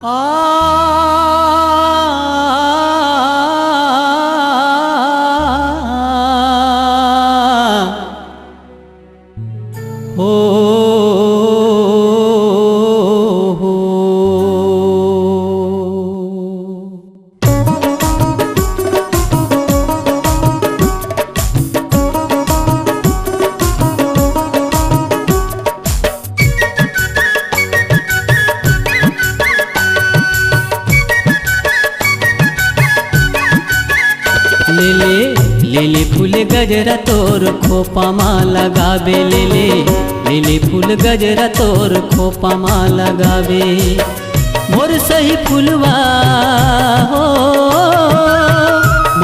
आ हो लेले फूल गजरा तोर खोपा माँ लगावे लेले फूल गजरा तोर खोपा माँ लगावे मोर सही फूलवा हो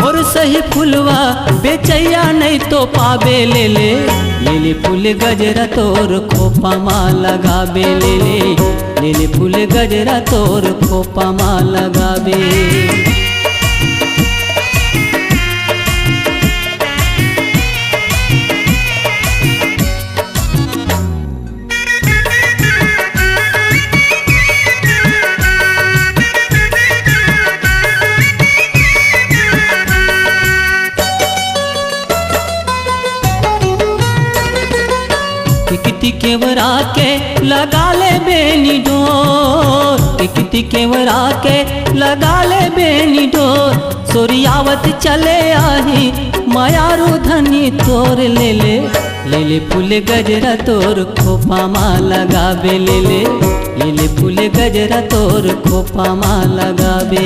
मोर सही फूलवा बेचैया नहीं तो पावे लेले फूल गजरा तोर खोपा माँ लगावे लेले फूल गजरा तोर खोपा माँ लगावे। टिकटी केवरा के लगा ले बेनी डोर टिकटी केवरा के लगा ले बेनी डोर सोरियावत चले आही मायारू धनी तोर लेले फूल गजरा तोर खोपा माँ लगावे लेले फूल गजरा तोर खोपा माँ लगावे।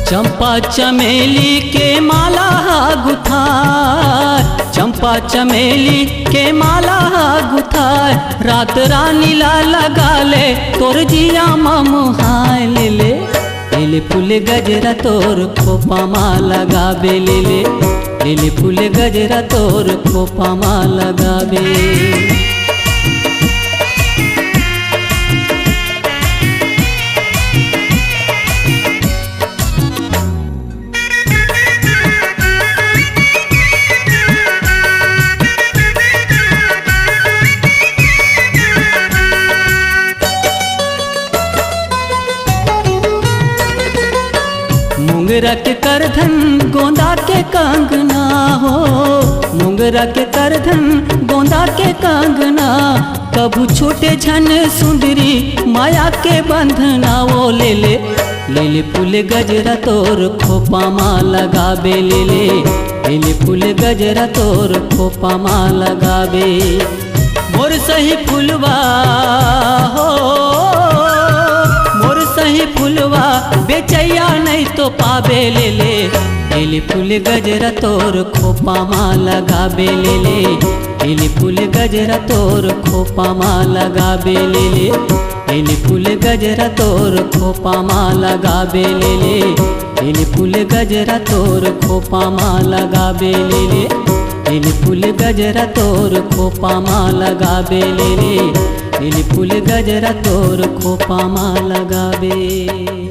चंपा चमेली के माला गुथाय चंपा चमेली के माला गुथाय रात रानी ला लगा ले तोर जिया ममुहाय लेले फूल गजरा तोर खोपा माँ लगावे लेले फूल गजरा तोर खोपा माँ लगावे। मुंगरा के करधन गोंदा के कंगना हो मुंगरा के करधन गोंदा के कंगना कभू छूटे झन सुंदरी माया के बंधना वो लेले फूल गजरा तोर खोपा माँ लगावे लेले फूल गजरा तोर खोपा माँ लगावे मोर सही फूलवा हो मोर सही फूलवा बेचैया नहीं तो पावे लेले फूल गजरा तोर खोपा माँ लगावे लेले फूल गजरा तोर खोपा माँ लगावे लेले फूल गजरा तोर खोपा माँ लगावे लेले फूल गजरा तोर खोपा माँ लगावे लेले फूल गजरा तोर खोपा माँ लगावे लेले फूल गजरा तोर खोपा माँ लगावे।